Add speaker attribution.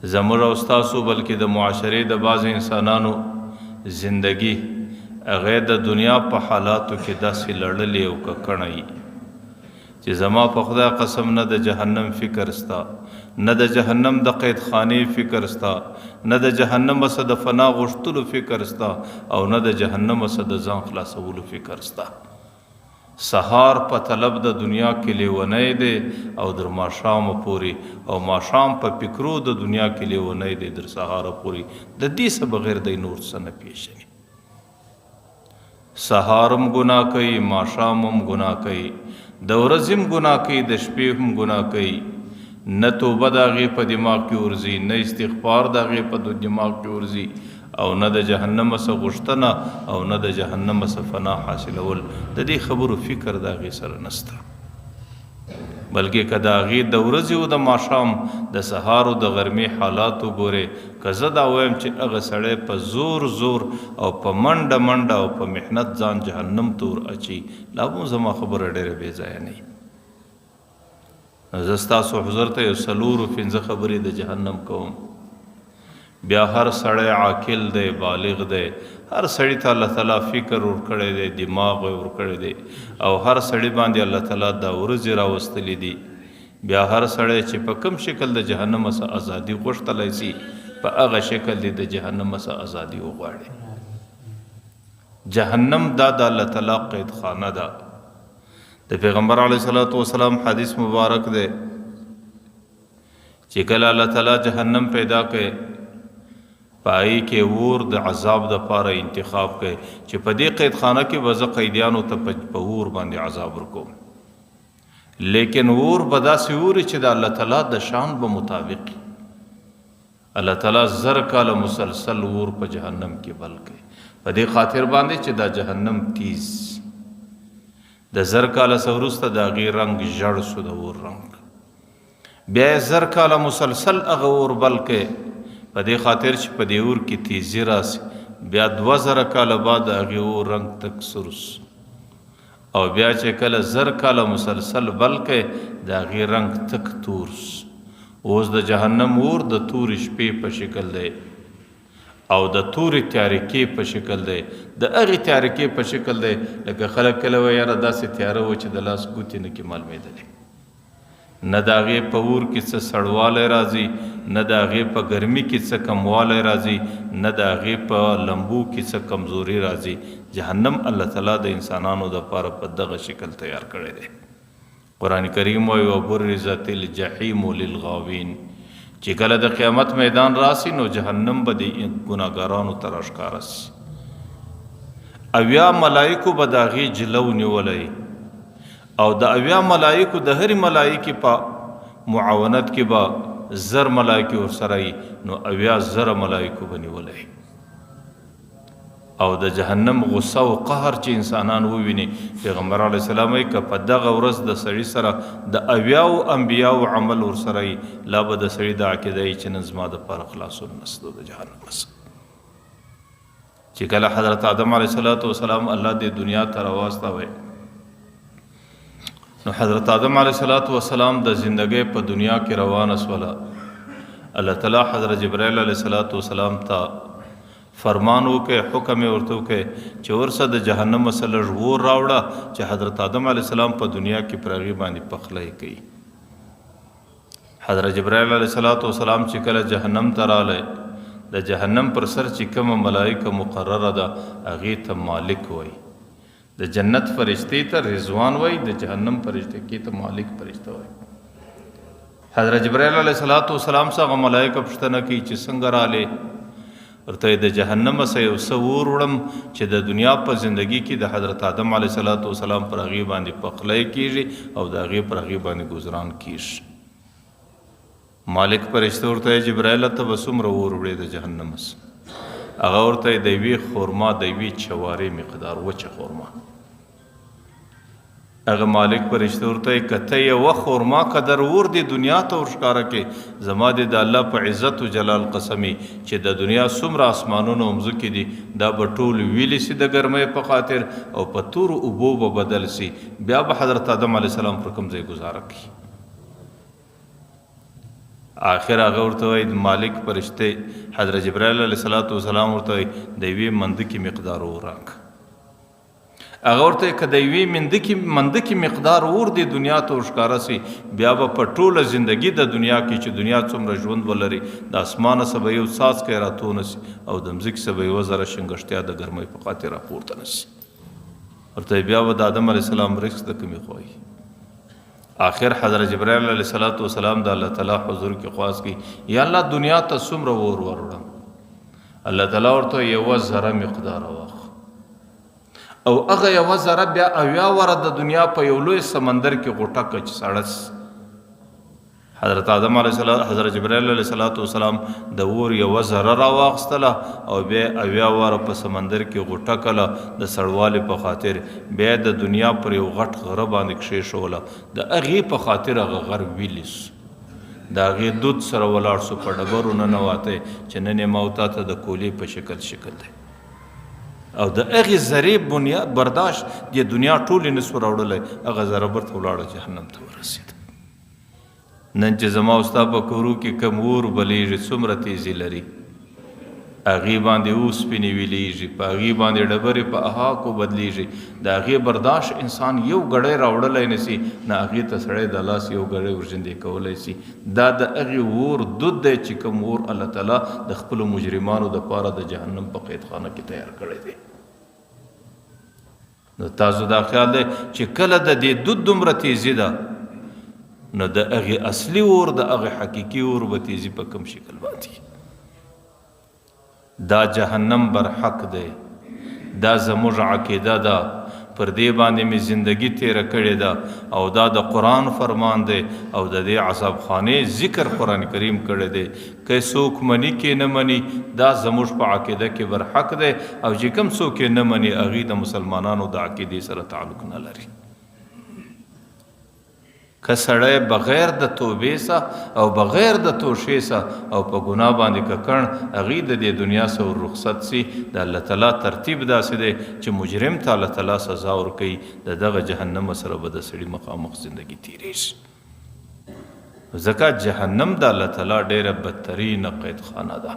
Speaker 1: زموږ او ستاسو بلکې د معاشرې د بعض انسانانو زندگی هغه د دنیا په حالاتو کې داسې لړلې او ککړی چې زما په خدای قسم نه د جهنم فکر ستا، نه د جهنم د قید خانې فکر ستا، نه د جهنم سره د فنا غوښتلو فکر ستا، او نه د جهنم سره د ځان خلاصولو فکر ستا. سهار په طلب د دنیا کې لیونی دی او در ماښامه پورې، او ماښام په فکرو د دنیا کې لیونی دی در سهاره پورې. د دې څه بغیر دی نور څه نه پیژني. سهارم ګناه کوي، ماښام هم ګناه کوي، د ورځې هم ګناه کوي، د شپې هم ګناه کوي. نه توبه د هغې په دماغ کې ورځي، نه استغفار د هغې په دماغ کې ورځي، او نه د جهنم څخه غوښتنه او نه د جهنم څخه فنا حاصلول. د دې خبرو فکر د هغې سره نشته. بلکې که د هغې د ورځې او د ماښام د سهار او د غرمې حالات وګورې، که زه دا وایم چې هغه سړی په زور زور او په منډه منډه او په محنت ځان جهنم ته ور اچي، لا به زما خبره ډېره بې ځایه نه وي. زه ستاسو حضور ته یو څلورو پنځه خبرې د جهنم کوم. بیا هر سړی عاقل دی، بالغ دی، هر سړی ته الله تعالی فکر ورکړی دی، دماغ ورکړی دی، او هر سړی باندې الله تعالی دا ورځې راوستلی دي. بیا هر سړی چې په کوم شکل د جهنم څخه ازادي غوښتلی سي، په هغه شکل دی د جهنم څخه ازادي وغواړي. جهنم دا د الله تعالی قید خانه ده. د پیغمبر علیه الصلاۃ والسلام حدیث مبارک دی چې کله الله تعالی جهنم پیدا کړي، پای کې اور د عذاب د پاره انتخاب کړي چې په دې قید خانه کې به زه قیدیانو ته په اور باندې عذاب ورکوم. لیکن اور به داسې اور چې د الله تعالی د شان به مطابق. الله تعالی زر کاله مسلسل اور په جهنم کې بل کړي، په دې خاطر باندې چې دا جهنم تیز د زر کاله څخه وروسته د هغې رنګ ژړ شو، د اور رنګ. بیا یې زر کاله مسلسل هغه اور بل کړي، په دې خاطر چې په دې اور کې تیزی راسي. بیا 2000 کاله بعد د هغې اور رنګ تک سور سو، او بیا چې کله زر کاله مسلسل بل کړي، د هغې رنګ تک تور سو. اوس د جهنم اور د تورې شپې په شکل دی، او د تورې تیارکې په شکل دی، د هغې تیارکې په شکل دی لکه خلک کله وایي یاره داسې تیاره و چې د لاس ګوتې نه کې معلومېدلې. نه د هغې په اور کې څه سړوالی راځي، نه د هغې په ګرمي کې څه کموالی راځي، نه د هغې په لمبو کې څه کمزوري راځي. جهنم الله تعالی د انسانانو دپاره په دغه شکل تیار کړی دی. قرآن کریم وایي وبرزت الجحیم للغاوین، چې کله د قیامت میدان راسي نو جهنم به د ګناهګارانو ته راښکاره سي. 80 ملایکو به د هغې جلو نیولی، او د 80 ملایکو د هرې ملایکې په معاونت کې به 1000 ملایکې ورسره وي، نو 80,000 ملایکو به نیولی. او د جهنم غصه او قهر چې انسانان وویني، پیغمبر علیه السلام وایي که په دغه ورځ د سړي سره د 80 انبیاو عمل ورسره وي، لا به د سړي د عقیده وي چې نن زما دپاره خلاصون نشته د جهنم څخه. چې کله حضرت آدم علیه السلام الله دې دنیا ته راواستوی، نو حضرت آدم علیه السلام د زندګۍ په دنیا کې روانه سوله. الله تعالی حضرت جبرائیل علیه السلام ته فرمان وکړي، حکم یې ورته وکړي چې ورسه د جهنم څخه لږ اور راوړه چې حضرت آدم علیه السلام په دنیا کې پر هغې باندې پخلی کوي. حضرت جبرائیل علیه السلام چې کله جهنم ته راغلی، د جهنم پر سر چې کومه ملایکه مقرره ده هغې ته مالک وایي، د جنت فرشتې ته رضوان وایي، د جهنم فرشتې ته مالک فرشته وایي. حضرت جبرائیل علیه السلام څخه ملایکه پوښتنه کوي چې څنګه راغلې؟ ورته د جهنم څخه یو څه اور وړم چې د دنیا په زندگی کې د حضرت آدم علیه السلام پر هغې باندې پخلی کیږي او د هغې پر هغې باندې ګزران کیږي. مالک فرشته ورته جبرائیل ته به څومره اور وړې د جهنم څخه؟ هغه ورته د یوې خرما د یوې چوارې مقدار وچه خرما. هغه مالک فرشته ورته که ته یوه خرما قدر اور دې دنیا ته ورښکاره کړې، زما دې د الله په عزت و جلال قسمي چې د دنیا څومره اسمانونه او مځکې دي دا به ټول ویلې سي د ګرمۍ په خاطر، او په تورو اوبو به بدل سي. بیا به حضرت آدم علیه السلام پر کوم ځای ګزاره کړي. آخر هغه ورته وایي مالک فرشته حضرت جبرائیل علیه السلام ورته وایي د یوې منده کې مقدار وراک. هغه ورته که د یوې منده کې مقدار اور دی دنیا ته ورښکاره سي بیا به په ټوله زندګي د دنیا کې چې دنیا څومره ژوند ولري د اسمانه څه به یو څاڅکی راتونه سي او د مځکې څه به یوه ذره شنګشتیا د ګرمۍ په خاطر راپورته نه سي. ورته بیا به د آدم علیه السلام رزق د کومې خوایي. آخر حضرت جبرائیل علیه السلام د الله تعالی حضور کې خواست کی یا الله دنیا ته څومره اور وروړم. الله تعالی ورته یوه ذره مقدار واخ او هغه یوه ذره بیا اویا وره د دنیا په یو لوی سمندر کې غوټه کړه چې سړس. حضرت جبرائیل علیه السلام د اور یوه ذره راواخیستله او بیا اویا وره په سمندر کې غوټه کړه د سړوالي په خاطر. بیا د دنیا پر یو غټ غره باندې کښېښوله د هغې په خاطر هغه غر ویلیس د هغې دود سره ولاړ سو په ډبرو ننوتی چې نن یې ما او تا ته د کولې په شکل دی او د هغې ذرې بنیاد برداشت د دنیا ټولې نه سو راوړلی هغه ذره برته ولاړه جهنم ته ورسېده. نن چې زما او ستا په کورو کې کوم اور بلیږي څومره تیزي لري هغې باندې اوسپنې ویلیږي په هغې باندې ډبرې په احاکو بدلیږي د هغې برداشت انسان یو ګړی راوړلی نه سي نه هغې ته سړی د لاس یو ګړی ورژندې کولی سي. دا د هغې اور دود دی چې کوم اور الله تعالی د خپلو مجرمانو دپاره د جهنم په قیدخانه کې تیار کړی دی. نو تاسو دا خیال دی چې کله د دې دود دومره تیزي ده نو د هغې اصلي اور د هغې حقیقي اور به تیزي په کوم شکل باندې. دا جهنم برحق دی. دا زموږ عقیده ده پر دې باندې مې زندگی تیره کړې ده او دا د قرآن فرمان دی او د دې عذاب خانې ذکر قرآن کریم کړی دی. که څوک مني کې نه مني دا زموږ په عقیده کې برحق دی او چې کوم څوک یې نه مني هغې د مسلمانانو د عقیدې سره تعلق نه لري. که سړی بغیر د توبې سه او بغیر د توشې سه او په ګناه باندې ککړ هغې د دې دنیا سه رخصت سي د الله تعالی ترتیب داسې دی چې مجرم ته الله تعالی سزا ورکوي د دغه جهنم سره به د سړي مخامخ زندگی تیریږي. ځکه جهنم د الله تعالی ډېره بدترینه قیدخانه ده.